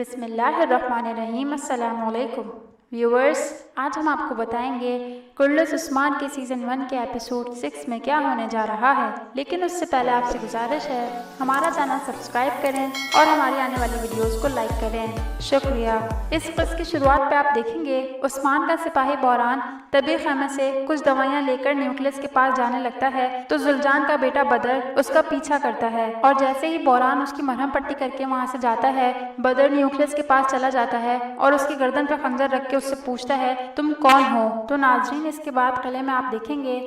بسم اللہ الرحمن الرحیم۔ السلام علیکم ویورز، آج ہم آپ کو بتائیں گے کرلس عثمان کے سیزن 1 کے ایپیسوڈ 6 میں کیا ہونے جا رہا ہے، لیکن اس سے پہلے آپ سے گزارش ہے ہمارا چینل سبسکرائب کریں اور ہماری آنے والی ویڈیوز کو لائک کریں، شکریہ۔ اس قسط کی شروعات پہ آپ دیکھیں گے عثمان کا سپاہی بوران طبی خیمے سے کچھ دوائیاں لے کر نیوکلس کے پاس جانے لگتا ہے تو زلجان کا بیٹا بدر اس کا پیچھا کرتا ہے، اور جیسے ہی بوران اس کی مرہم پٹی کر کے وہاں سے جاتا ہے، بدر نیوکلس کے پاس چلا جاتا ہے اور اس کی گردن پہ خنجر رکھ کے اس سے پوچھتا ہے تم کون ہو۔ تو ناظرین، اس کے بعد قلعے میں آپ دیکھیں گے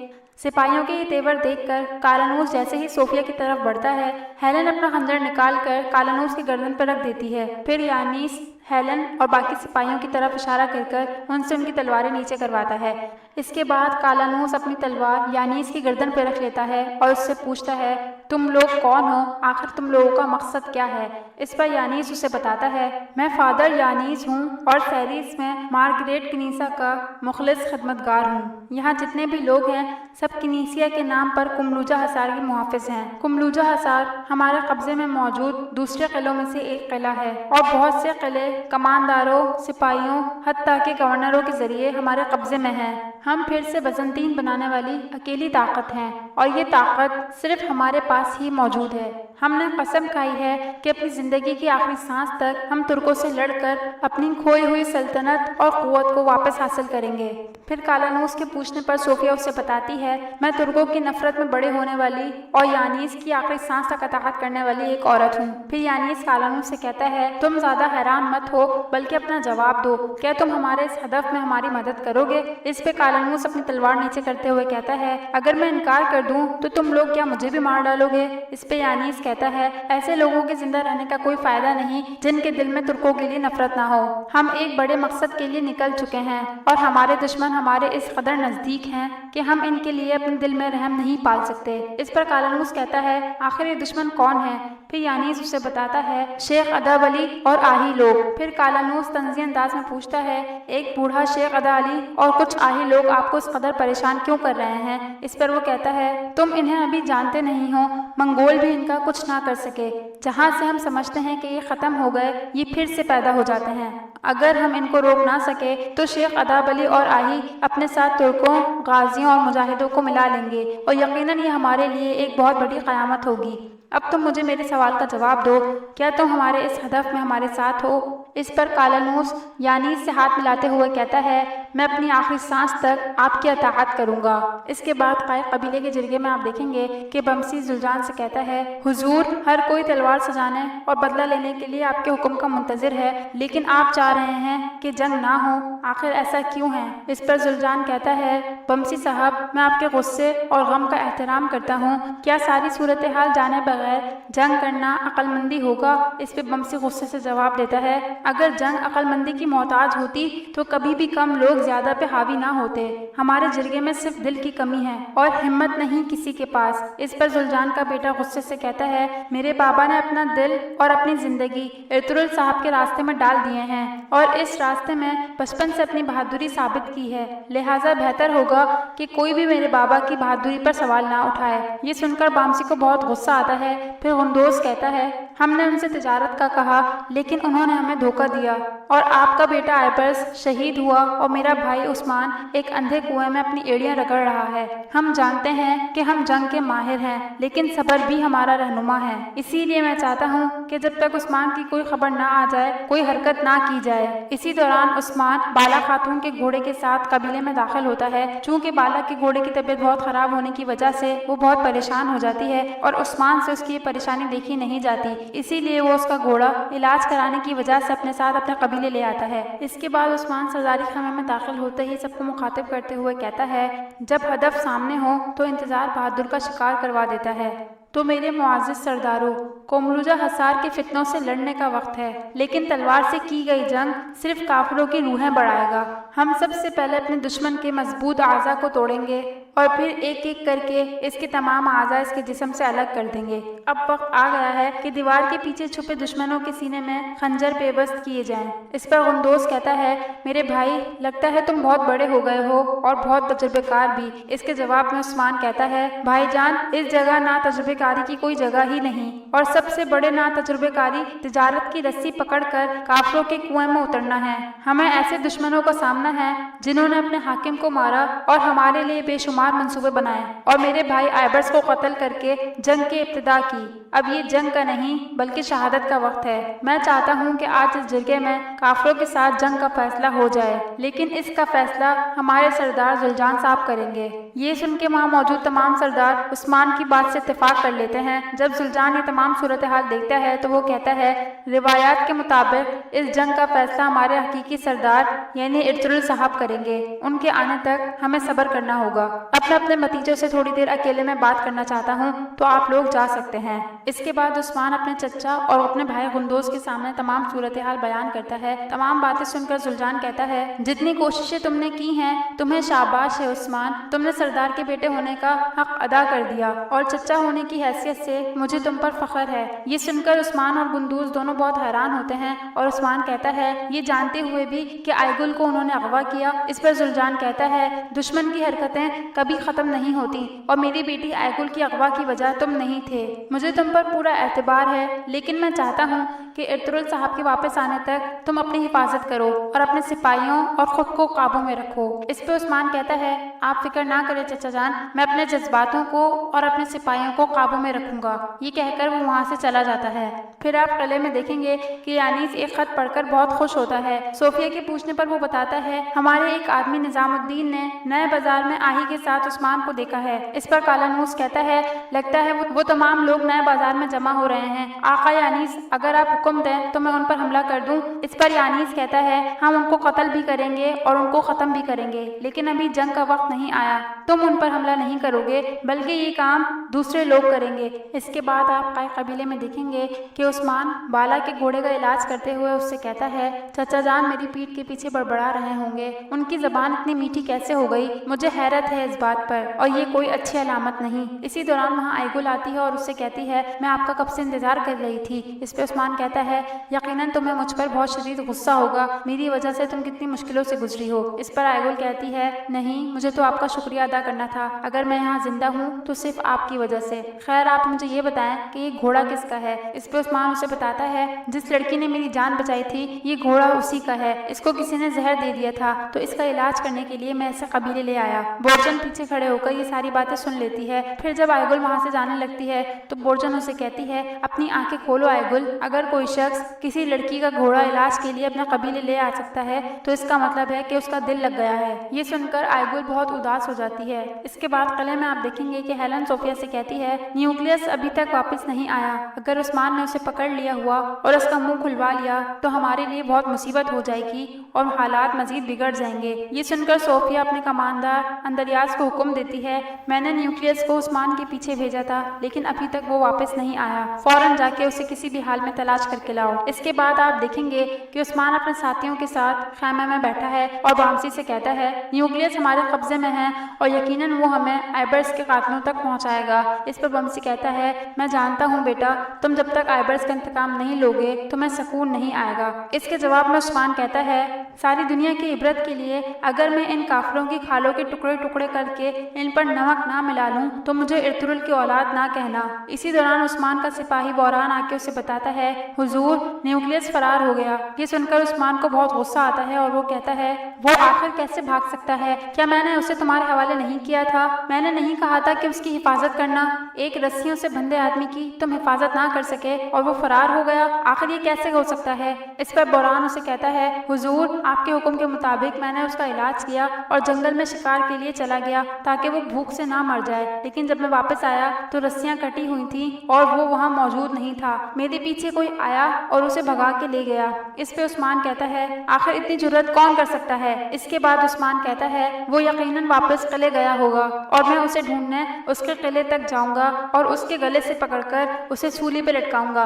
سپاہیوں کے یہ تیور دیکھ کر کالانوس جیسے ہی صوفیہ کی طرف بڑھتا ہے، ہیلن اپنا خنجر نکال کر کالانوس کی گردن پر رکھ دیتی ہے۔ پھر یانیس ہیلن اور باقی سپاہیوں کی طرف اشارہ کر کر ان سے ان کی تلواریں نیچے کرواتا ہے۔ اس کے بعد کالانوس اپنی تلوار یانیس کی گردن پہ رکھ لیتا ہے اور اس سے پوچھتا ہے تم لوگ کون ہو، آخر تم لوگوں کا مقصد کیا ہے؟ اس پر یانیس اسے بتاتا ہے میں فادر یانیس ہوں اور سیریس میں مارگریٹ کنیسا کا مخلص خدمتگار ہوں۔ یہاں جتنے بھی لوگ ہیں سب کنیسیا کے نام پر کملوجہ حصار کے محافظ ہیں۔ کملوجہ حصار ہمارے قبضے میں موجود دوسرے قلعوں میں سے ایک قلعہ ہے، اور بہت سے قلعے کمانداروں، سپاہیوں، حتیٰ کہ گورنروں کے ذریعے ہمارے قبضے میں ہیں۔ ہم پھر سے بزنطین بنانے والی اکیلی طاقت ہیں، اور یہ طاقت صرف ہمارے پاس ہی موجود ہے۔ ہم نے قسم کھائی ہے کہ اپنی زندگی کی آخری سانس تک ہم ترکوں سے لڑ کر اپنی کھوئی ہوئی سلطنت اور قوت کو واپس حاصل کریں گے۔ پھر کالانوس کے پوچھنے پر صوفیہ اسے بتاتی ہے میں ترکوں کی نفرت میں بڑے ہونے والی اور یانیس کی آخری سانس تک اطاعت کرنے والی ایک عورت ہوں۔ پھر یانیس کالانوس سے کہتا ہے تم زیادہ حیران مت ہو، بلکہ اپنا جواب دو، کیا تم ہمارے اس ہدف میں ہماری مدد کرو گے؟ اس پہ کالانوس اپنی تلوار نیچے کرتے ہوئے کہتا ہے اگر میں انکار کر دوں تو تم لوگ کیا مجھے بھی مار ڈالو گے؟ اس پہ یانیس کہتا ہے ایسے لوگوں کے زندہ رہنے کا کوئی فائدہ نہیں جن کے دل میں ترکوں کے لیے نفرت نہ ہو۔ ہم ایک بڑے مقصد کے لیے نکل چکے ہیں، اور ہمارے دشمن ہمارے اس قدر نزدیک ہیں کہ ہم ان کے لیے اپنے دل میں رحم نہیں پال سکتے۔ اس پر کالانوس کہتا ہے آخر یہ دشمن کون ہے؟ پھر یانیس اسے بتاتا ہے شیخ ادا ولی اور آہی لوگ۔ پھر کالانوس طنزی انداز میں پوچھتا ہے ایک بوڑھا شیخ ادا علی اور کچھ آہی لوگ آپ کو اس قدر پریشان کیوں کر رہے ہیں؟ اس پر وہ کہتا ہے تم انہیں ابھی جانتے نہیں ہو، منگول بھی ان کا کچھ نہ کر سکے۔ جہاں سے ہم سمجھتے ہیں کہ یہ ختم ہو گئے، یہ پھر سے پیدا ہو جاتے ہیں۔ اگر ہم ان کو روک نہ سکے تو شیخ ادا ولی اور آہی اپنے ساتھ ترکوں، غازیوں اور مجاہدوں کو ملا لیں گے، اور یقیناً یہ ہمارے لیے ایک بہت بڑی قیامت ہوگی۔ اب تم مجھے میرے سوال کا جواب دو، کیا تم ہمارے اس ہدف میں ہمارے ساتھ ہو؟ اس پر کالانوس یانیس سے ہاتھ ملاتے ہوئے کہتا ہے میں اپنی آخری سانس تک آپ کی اطاعت کروں گا۔ اس کے بعد قائق قبیلے کے جرگے میں آپ دیکھیں گے کہ بمسی زلجان سے کہتا ہے حضور، ہر کوئی تلوار سجانے اور بدلہ لینے کے لیے آپ کے حکم کا منتظر ہے، لیکن آپ چاہ رہے ہیں کہ جنگ نہ ہو، آخر ایسا کیوں ہے؟ اس پر زلجان کہتا ہے بمسی صاحب، میں آپ کے غصے اور غم کا احترام کرتا ہوں، کیا ساری صورتحال جانے بغیر جنگ کرنا عقل مندی ہوگا؟ اس پہ بمسی غصے سے جواب دیتا ہے اگر جنگ عقل مندی کی محتاج ہوتی تو کبھی بھی کم لوگ زیادہ پہ حاوی نہ ہوتے۔ ہمارے جرگے میں صرف دل کی کمی ہے اور ہمت نہیں کسی کے پاس۔ اس پر زلجان کا بیٹا غصے سے کہتا ہے میرے بابا نے اپنا دل اور اپنی زندگی ارطغرل صاحب کے راستے میں ڈال دیے ہیں، اور اس راستے میں بچپن سے اپنی بہادری ثابت کی ہے، لہٰذا بہتر ہوگا کہ کوئی بھی میرے بابا کی بہادری پر سوال نہ اٹھائے۔ یہ سن کر بامسی کو بہت غصہ آتا ہے۔ پھر غندوز کہتا ہے ہم نے ان سے تجارت کا کہا، لیکن انہوں نے ہمیں دھوکہ دیا، اور آپ کا بیٹا آئبرس شہید ہوا اور میرا بھائی عثمان ایک اندھے کنویں میں اپنی ایڑیاں رگڑ رہا ہے۔ ہم جانتے ہیں کہ ہم جنگ کے ماہر ہیں، لیکن صبر بھی ہمارا رہنما ہے، اسی لیے میں چاہتا ہوں کہ جب تک عثمان کی کوئی خبر نہ آ جائے کوئی حرکت نہ کی جائے۔ اسی دوران عثمان بالا خاتون کے گھوڑے کے ساتھ قبیلے میں داخل ہوتا ہے۔ چونکہ بالا کے گھوڑے کی طبیعت بہت خراب ہونے کی وجہ سے وہ بہت پریشان ہو جاتی ہے، اور عثمان سے اس کی یہ پریشانی دیکھی نہیں جاتی، اسی لیے وہ اس کا گھوڑا علاج کرانے کی وجہ سے اپنے ساتھ اپنے قبیلے لے آتا ہے۔ اس کے بعد عثمان سرداری خیمے میں داخل ہوتے ہی سب کو مخاطب کرتے ہوئے کہتا ہے جب ہدف سامنے ہو تو انتظار بہادر کا شکار کروا دیتا ہے۔ تو میرے معزز سرداروں، کوملوجہ حصار کے فتنوں سے لڑنے کا وقت ہے، لیکن تلوار سے کی گئی جنگ صرف کافروں کی روحیں بڑھائے گا۔ ہم سب سے پہلے اپنے دشمن کے مضبوط اعضاء کو توڑیں گے، اور پھر ایک ایک کر کے اس کے تمام اعضاء اس کے جسم سے الگ کر دیں گے۔ اب وقت آ گیا ہے کہ دیوار کے پیچھے چھپے دشمنوں کے سینے میں خنجر پیوست کیے جائیں۔ اس پر غندوز کہتا ہے میرے بھائی لگتا ہے تم بہت بڑے ہو گئے ہو اور بہت تجربے کار بھی۔ اس کے جواب میں عثمان کہتا ہے بھائی جان اس جگہ نا تجربے کاری کی کوئی جگہ ہی نہیں، اور سب سے بڑے نا تجربے کاری تجارت کی رسی پکڑ کر کافروں کے کنویں میں اترنا ہے۔ ہمیں ایسے دشمنوں کا سامنا ہے جنہوں نے اپنے حاکم کو مارا اور ہمارے لیے بے شمار منصوبے بنائے اور میرے بھائی آئبرس کو قتل کر کے جنگ کی ابتدا کی۔ اب یہ جنگ کا نہیں بلکہ شہادت کا وقت ہے۔ میں چاہتا ہوں کہ آج اس جرگے میں کافروں کے ساتھ جنگ کا فیصلہ ہو جائے، لیکن اس کا فیصلہ ہمارے سردار ذوالجان صاحب کریں گے۔ یہ سن کے وہاں موجود تمام سردار عثمان کی بات سے اتفاق کر لیتے ہیں۔ جب ذوالجان یہ تمام صورتحال دیکھتا ہے تو وہ کہتا ہے روایات کے مطابق اس جنگ کا فیصلہ ہمارے حقیقی سردار یعنی ارطغرل صاحب کریں گے۔ ان کے آنے تک ہمیں صبر کرنا ہوگا۔ اپنے بھتیجوں سے تھوڑی دیر اکیلے میں بات کرنا چاہتا ہوں تو آپ لوگ جا سکتے ہیں۔ اس کے بعد عثمان اپنے چچا اور اپنے بھائی غندوز کے سامنے تمام صورتحال بیان کرتا ہے۔ تمام باتیں سن کر ذوالجان کہتا ہے جتنی کوششیں تم نے کی ہیں تمہیں شاباش ہے عثمان، تم نے سردار کے بیٹے ہونے کا حق ادا کر دیا اور چچا ہونے کی حیثیت سے مجھے تم پر فخر ہے۔ یہ سن کر عثمان اور غندوز دونوں بہت حیران ہوتے ہیں اور عثمان کہتا ہے یہ جانتے ہوئے بھی کہ آئیگل کو انہوں نے اغوا کیا۔ اس پر ذوالجان کہتا ہے دشمن کی حرکتیں کبھی ختم نہیں ہوتی اور میری بیٹی آئیگل کی اغوا کی وجہ تم نہیں تھے۔ مجھے تم پر پورا اعتبار ہے، لیکن میں چاہتا ہوں کہ ارطغرل صاحب کے واپس آنے تک تم اپنی حفاظت کرو اور اپنے سپاہیوں اور خود کو قابو میں رکھو۔ اس پہ عثمان کہتا ہے آپ فکر نہ کریں چچا جان، میں اپنے جذباتوں کو اور اپنے سپاہیوں کو قابو میں رکھوں گا۔ یہ کہہ کر وہ وہاں سے چلا جاتا ہے۔ پھر آپ قلعے میں دیکھیں گے کہ یانیس ایک خط پڑھ کر بہت خوش ہوتا ہے۔ صوفیہ کے پوچھنے پر وہ بتاتا ہے ہمارے ایک آدمی نظام الدین نے نئے بازار میں آہی کے ساتھ عثمان کو دیکھا ہے۔ اس پر کالانوس کہتا ہے لگتا ہے وہ تمام لوگ نئے بازار میں جمع ہو رہے ہیں۔ آقا یانیس اگر آپ حکم دیں تو میں ان پر حملہ کر دوں۔ اس پر یانیس کہتا ہے ہم ان کو قتل بھی کریں گے اور ان کو ختم بھی کریں گے، لیکن ابھی جنگ کا وقت نہیں آیا۔ تم ان پر حملہ نہیں کرو گے بلکہ یہ کام دوسرے لوگ کریں گے۔ اس کے بعد آپ قائق قبیلے میں دیکھیں گے کہ عثمان بالا کے گھوڑے کا علاج کرتے ہوئے اس سے کہتا ہے چچا جان میری پیٹھ کے پیچھے بڑبڑا رہے ہوں گے، ان کی زبان اتنی میٹھی کیسے ہو گئی؟ مجھے حیرت ہے اس بات پر اور یہ کوئی اچھی علامت نہیں۔ اسی دوران وہاں آئیگل آتی ہے اور اس سے کہتی ہے میں آپ کا کب سے انتظار کر رہی تھی۔ اس پہ عثمان کہتا ہے یقیناً تمہیں مجھ پر بہت شدید غصہ ہوگا، میری وجہ سے تم کتنی مشکلوں سے گزری ہو۔ اس پر آئیگل کہتی ہے نہیں، مجھے تو آپ کا شکریہ ادا کرنا تھا، اگر میں یہاں زندہ ہوں تو صرف آپ کی وجہ سے۔ خیر آپ مجھے یہ بتائیں کہ یہ گھوڑا کس کا ہے؟ اس پہ عثمان اسے بتاتا ہے جس لڑکی نے میری جان بچائی تھی یہ گھوڑا اسی کا ہے، اس کو کسی نے زہر دے دیا تھا تو اس کا علاج کرنے کے لیے میں اسے قبیلے لے آیا۔ بورجن پیچھے کھڑے ہو کر یہ ساری باتیں سن لیتی ہے۔ پھر جب آئیگل وہاں سے جانے لگتی ہے تو بورجن اسے کہتی ہے اپنی آنکھیں کھولو آئیگل، اگر کوئی شخص کسی لڑکی کا گھوڑا علاج کے لیے اپنے قبیلے لے آ سکتا ہے تو اس کا مطلب ہے کہ اس کا دل لگ گیا ہے۔ یہ سن کر آئیگل بہت اداس ہو جاتی ہے۔ اس کے بعد قلعے میں آپ دیکھیں گے کہ ہیلن صوفیہ سے کہتی ہے نیوکلیس ابھی تک واپس نہیں آیا، اگر عثمان نے اسے پکڑ لیا ہوا اور اس کا منہ کھلوا لیا تو ہمارے لیے بہت مصیبت ہو جائے گی اور حالات مزید بگڑ جائیں گے۔ یہ سن کر صوفیہ اپنے کماندار اندریاس کو حکم دیتی ہے میں نے نیوکلیس کو عثمان کے پیچھے بھیجا تھا لیکن ابھی تک وہ واپس نہیں آیا، فوراً جا کے اسے کسی بھی حال میں تلاش کر کے لاؤ۔ اس کے بعد آپ دیکھیں گے کہ عثمان اپنے ساتھیوں کے ساتھ خیمے میں بیٹھا ہے اور بامسی سے کہتا ہے نیوکلیس ہمارے قبضے میں ہے اور یقیناً وہ ہمیں آئبرس کے قاتلوں تک پہنچائے گا۔ اس پر بامسی کہتا ہے میں جانتا ہوں بیٹا، تم جب تک آئبرس کا انتقام نہیں لوگے تمہیں سکون نہیں آئے گا۔ اس کے جواب میں عثمان کہتا ہے ساری دنیا کی عبرت کے لیے اگر میں ان کافروں کی کھالوں کے ٹکڑے ٹکڑے کر کے ان پر نمک نہ ملا لوں تو مجھے ارطغرل کی اولاد نہ کہنا۔ اسی دوران عثمان کا سپاہی بوران آ کے اسے بتاتا ہے حضور نیوکلیس فرار ہو گیا۔ یہ سن کر عثمان کو بہت غصہ آتا ہے اور وہ کہتا ہے وہ آخر کیسے بھاگ سکتا ہے؟ کیا میں نے اسے تمہارے حوالے نہیں کیا تھا؟ میں نے نہیں کہا تھا کہ اس کی حفاظت کرنا؟ ایک رسیوں سے بندھے آدمی کی تم حفاظت نہ کر سکے اور وہ فرار ہو گیا؟ آخر یہ کیسے ہو سکتا ہے؟ اس پر بوران اسے کہتا ہے حضور آپ کے حکم کے مطابق میں نے اس کا علاج کیا اور جنگل میں شکار کے لیے چلا گیا تاکہ وہ بھوک سے نہ مر جائے، لیکن جب میں واپس آیا تو رسیاں کٹی ہوئی تھیں اور وہ وہاں موجود نہیں تھا۔ میرے پیچھے کوئی آیا اور اسے بھگا کے لے گیا۔ اس پہ عثمان کہتا ہے آخر اتنی جرأت کون کر سکتا ہے؟ اس کے بعد عثمان کہتا ہے وہ یقیناً واپس قلعے گیا ہوگا اور میں اسے ڈھونڈنے اس کے قلعے تک جاؤں گا اور اس کے گلے سے پکڑ کر اسے سولی پہ لٹکاؤں گا